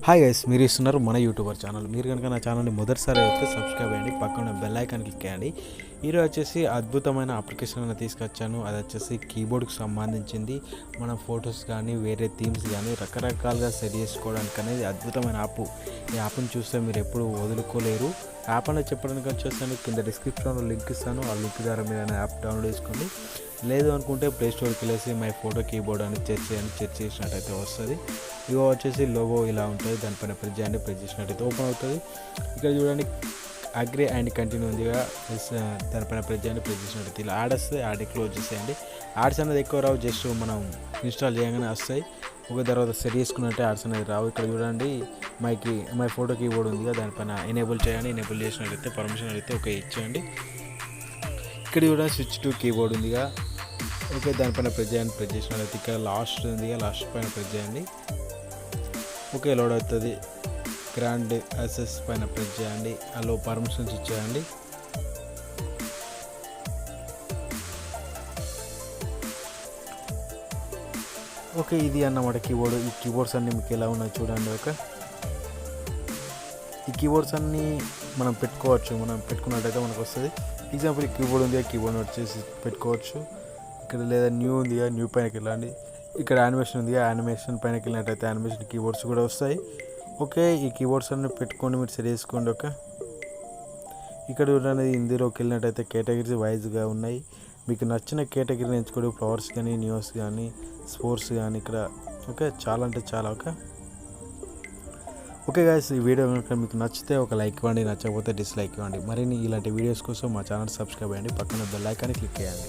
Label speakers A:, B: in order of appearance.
A: Hi guys, మీరు ఇస్తున్నారు మన యూట్యూబర్ ఛానల్. మీరు కనుక నా ఛానల్ని మొదటిసారి అయితే సబ్స్క్రైబ్ చేయండి, పక్కన బెల్ ఐకాన్ క్లిక్ చేయండి. ఈరోజు వచ్చేసి అద్భుతమైన అప్లికేషన్ అని తీసుకొచ్చాను. అది వచ్చేసి కీబోర్డ్కి సంబంధించింది. మన ఫొటోస్ కానీ వేరే థీమ్స్ కానీ రకరకాలుగా సెట్ చేసుకోవడానికి అనేది అద్భుతమైన యాప్. ఈ యాప్ని చూస్తే మీరు ఎప్పుడు వదులుకోలేరు. యాప్ అనేది చెప్పడానికి వచ్చేసాను, కింద డిస్క్రిప్షన్లో లింక్ ఇస్తాను. ఆ లింక్ ద్వారా మీరు యాప్ డౌన్లోడ్ చేసుకోండి. లేదు అనుకుంటే ప్లే స్టోర్కి వెళ్ళేసి మై ఫోటో కీబోర్డ్ అని సెర్చ్ చేసినట్టయితే వస్తుంది. ఇగో వచ్చేసి లోగో ఇలా ఉంటుంది, దానిపైన ప్రెస్ చేయండి. ప్రెస్ చేసినట్టయితే ఓపెన్ అవుతుంది. ఇక్కడ చూడండి అగ్రీ అండ్ కంటిన్యూ ఉందిగా, దానిపైన ప్రెస్ చేయండి. ప్రెస్ చేసినట్టయితే ఇలా యాడ్ వస్తుంది. యాడ్ క్లోజ్ చేసేయండి. యాడ్స్ అనేది ఎక్కువ రావు, జస్ట్ మనం ఇన్స్టాల్ చేయగానే వస్తాయి. ఒక తర్వాత సెట్ చేసుకున్నట్టే యాడ్స్ అనేది రావు. ఇక్కడ చూడండి మై ఫోటో కీబోర్డ్ ఉందిగా, దానిపైన ఎనేబుల్ చేయండి. ఎనేబుల్ చేసినట్టయితే పర్మిషన్ అయితే ఓకే ఇచ్చేయండి. ఇక్కడ కూడా స్విచ్ టు కీబోర్డ్ ఉందిగా, ఓకే దానిపైన ప్రెస్ చేయండి. ప్రెస్ చేసినట్లయితే ఇక్కడ లాస్ట్ ఉందిగా, లాస్ట్ పైన ప్రెస్ చేయండి. ఓకే లోడ్ అవుతుంది. గ్రాండ్ యాక్సెస్ పైన ప్రెస్ చేయండి. అలో పర్మిషన్స్ ఇచ్చేయండి. ఓకే ఇది అన్నమాట కీబోర్డ్. ఈ కీబోర్డ్స్ అన్నీ మీకు ఎలా ఉన్నాయి చూడండి. ఓకే ఈ కీబోర్డ్స్ అన్నీ మనం పెట్టుకున్నట్టయితే మనకు వస్తుంది. ఎగ్జాంపుల్ ఈ కీబోర్డ్ ఉంది, కీబోర్డ్ వచ్చేసి పెట్టుకోవచ్చు. ఇక్కడ లేదా న్యూ ఉంది, న్యూ పైనకి వెళ్ళండి. ఇక్కడ యానిమేషన్ ఉంది, యానిమేషన్ పైనకి వెళ్ళినట్టయితే యానిమేషన్ కీబోర్డ్స్ కూడా వస్తాయి. ఓకే ఈ కీబోర్డ్స్ అన్ని పెట్టుకోండి, మీరు సెట్ చేసుకోండి. ఓకే ఇక్కడ అనేది ఇందులోకి వెళ్ళినట్టయితే కేటగిరీస్ వైజ్గా ఉన్నాయి. మీకు నచ్చిన కేటగిరీని ఎంచుకోండి. ఫ్లవర్స్ కానీ, న్యూస్ కానీ, స్పోర్ట్స్ కానీ ఇక్కడ. ఓకే చాలా అంటే చాలా. ఓకే గాయ్స్, ఈ వీడియో కనుక మీకు నచ్చితే ఒక లైక్ ఇవ్వండి, నచ్చకపోతే డిస్లైక్ ఇవ్వండి. మరిన్ని ఇలాంటి వీడియోస్ కోసం మా ఛానల్ సబ్స్క్రైబ్ చేయండి, పక్కన బెల్ ఐకాన్ని క్లిక్ చేయండి.